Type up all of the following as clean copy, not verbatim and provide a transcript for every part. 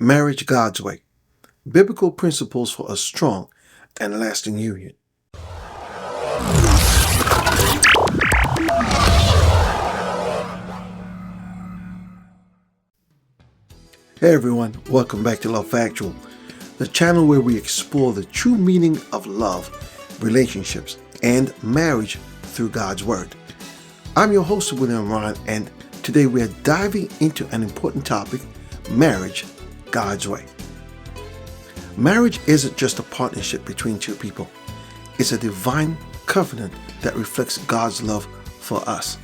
Marriage God's Way. Biblical Principles for a Strong and Lasting Union. Hey everyone, welcome back to Factual, the channel where we explore the true meaning of love, relationships, and marriage through God's Word. I'm your host, William Ryan, and today we are diving into an important topic, marriage God's way. Marriage isn't just a partnership between two people. It's a divine covenant that reflects God's love for us.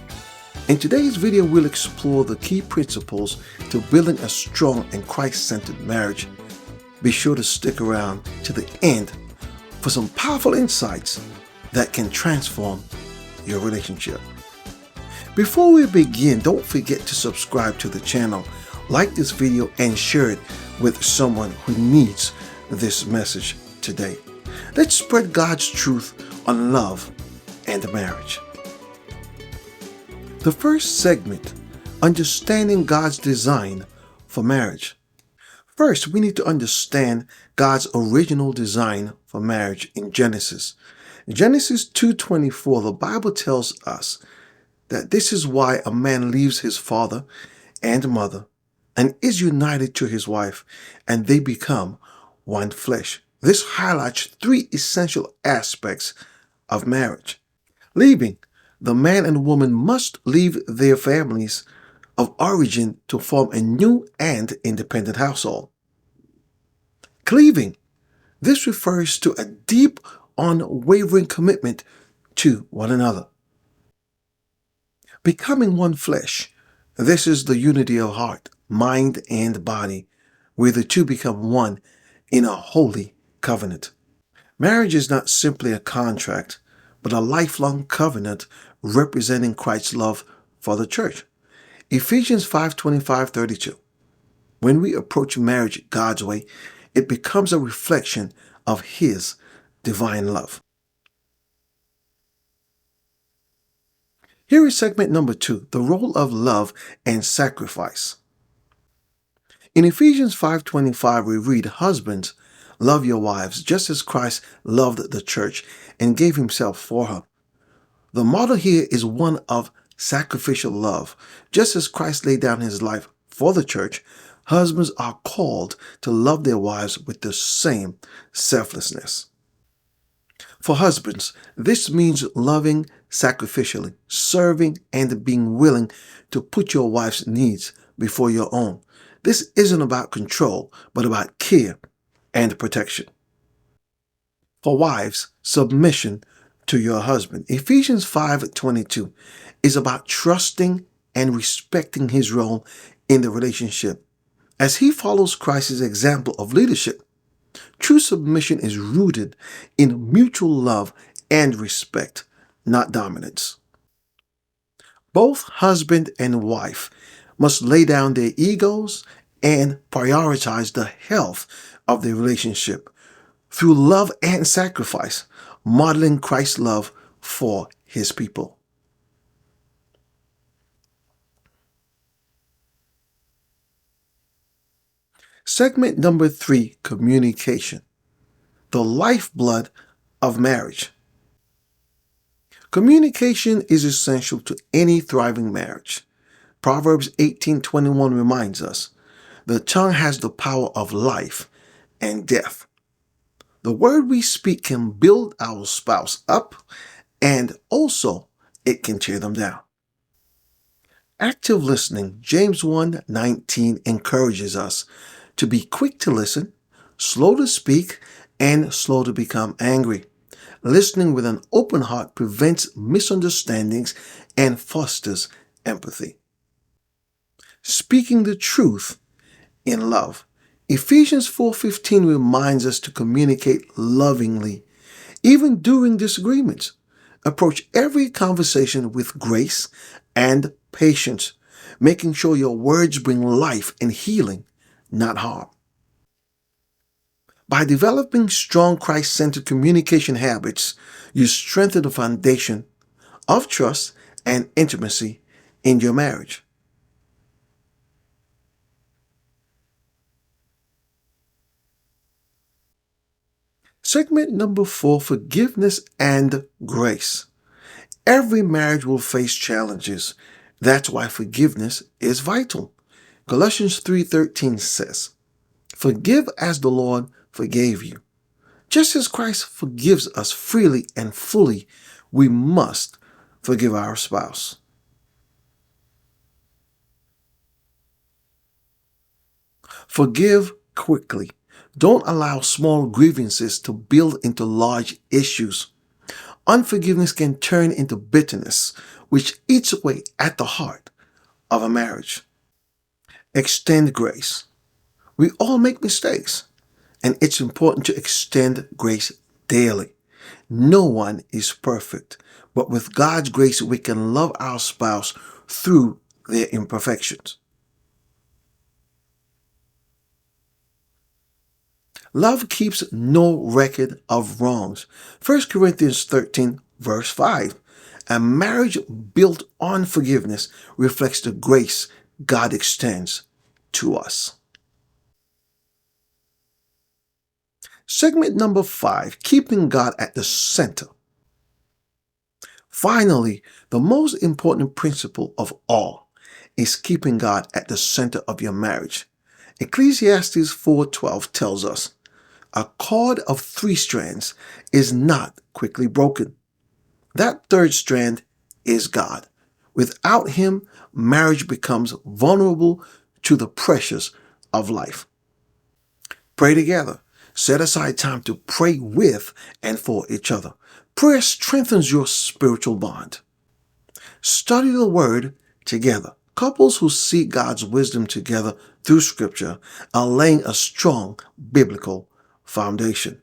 In today's video, we'll explore the key principles to building a strong and Christ-centered marriage. Be sure to stick around to the end for some powerful insights that can transform your relationship. Before we begin, don't forget to subscribe to the channel, like this video, and share it with someone who needs this message today. Let's spread God's truth on love and marriage. The first segment, understanding God's design for marriage. First, we need to understand God's original design for marriage in Genesis. In Genesis 2:24, the Bible tells us that this is why a man leaves his father and mother and is united to his wife, and they become one flesh. This highlights three essential aspects of marriage. Leaving. The man and woman must leave their families of origin to form a new and independent household. Cleaving. This refers to a deep, unwavering commitment to one another. Becoming one flesh. This is the unity of heart, mind, and body, where the two become one in a holy covenant. Marriage is not simply a contract, but a lifelong covenant representing Christ's love for the church. Ephesians 5:25-32. When we approach marriage God's way, it becomes a reflection of His divine love. Here is segment number 2, the role of love and sacrifice. In Ephesians 5:25, we read, "Husbands, love your wives, just as Christ loved the church and gave himself for her." The model here is one of sacrificial love. Just as Christ laid down his life for the church, husbands are called to love their wives with the same selflessness. For husbands, this means loving sacrificially, serving, and being willing to put your wife's needs before your own. This isn't about control, but about care and protection. For wives, submission to your husband. Ephesians 5:22 is about trusting and respecting his role in the relationship. As he follows Christ's example of leadership, true submission is rooted in mutual love and respect, not dominance. Both husband and wife must lay down their egos and prioritize the health of their relationship through love and sacrifice, modeling Christ's love for his people. Segment number 3, communication. The lifeblood of marriage. Communication is essential to any thriving marriage. Proverbs 18:21 reminds us, "The tongue has the power of life and death." The word we speak can build our spouse up, and also it can tear them down. Active listening, James 1:19 encourages us to be quick to listen, slow to speak, and slow to become angry. Listening with an open heart prevents misunderstandings and fosters empathy. Speaking the truth in love. Ephesians 4:15 reminds us to communicate lovingly, even during disagreements. Approach every conversation with grace and patience, making sure your words bring life and healing, not harm. By developing strong Christ-centered communication habits, you strengthen the foundation of trust and intimacy in your marriage. Segment number 4, forgiveness and grace. Every marriage will face challenges. That's why forgiveness is vital. Colossians 3:13 says, "Forgive as the Lord forgave you." Just as Christ forgives us freely and fully, we must forgive our spouse. Forgive quickly. Don't allow small grievances to build into large issues. Unforgiveness can turn into bitterness, which eats away at the heart of a marriage. Extend grace. We all make mistakes, and it's important to extend grace daily. No one is perfect, but with God's grace, we can love our spouse through their imperfections. Love keeps no record of wrongs. 1 Corinthians 13, verse 5. A marriage built on forgiveness reflects the grace God extends to us. Segment number 5, keeping God at the center. Finally, the most important principle of all is keeping God at the center of your marriage. Ecclesiastes 4:12 tells us, "A cord of 3 strands is not quickly broken." That third strand is God. Without Him, marriage becomes vulnerable to the pressures of life. Pray together. Set aside time to pray with and for each other. Prayer strengthens your spiritual bond. Study the Word together. Couples who seek God's wisdom together through Scripture are laying a strong biblical foundation.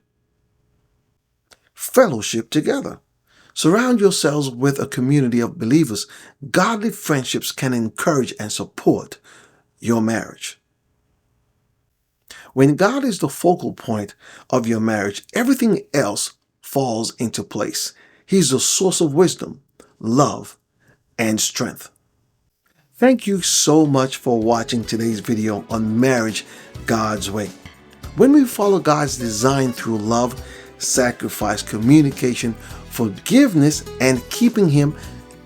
Fellowship together. Surround yourselves with a community of believers. Godly friendships can encourage and support your marriage. When God is the focal point of your marriage, everything else falls into place. He's the source of wisdom, love, and strength. Thank you so much for watching today's video on marriage God's way. When we follow God's design through love, sacrifice, communication, forgiveness, and keeping Him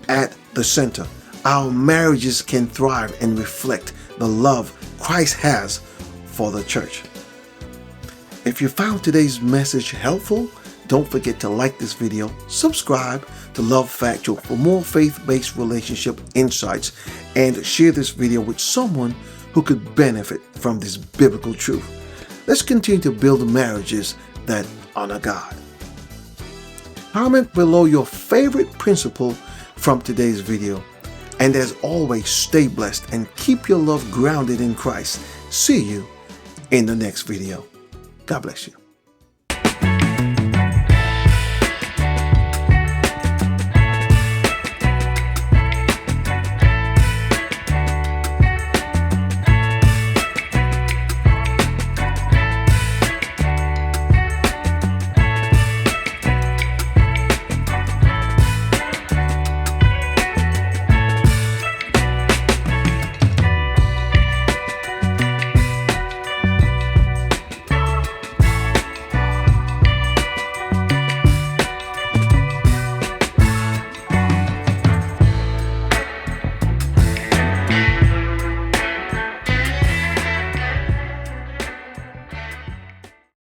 at the center, our marriages can thrive and reflect the love Christ has for the church. If you found today's message helpful, don't forget to like this video, subscribe to Love Factual for more faith-based relationship insights, and share this video with someone who could benefit from this biblical truth. Let's continue to build marriages that honor God. Comment below your favorite principle from today's video. And as always, stay blessed and keep your love grounded in Christ. See you in the next video. God bless you.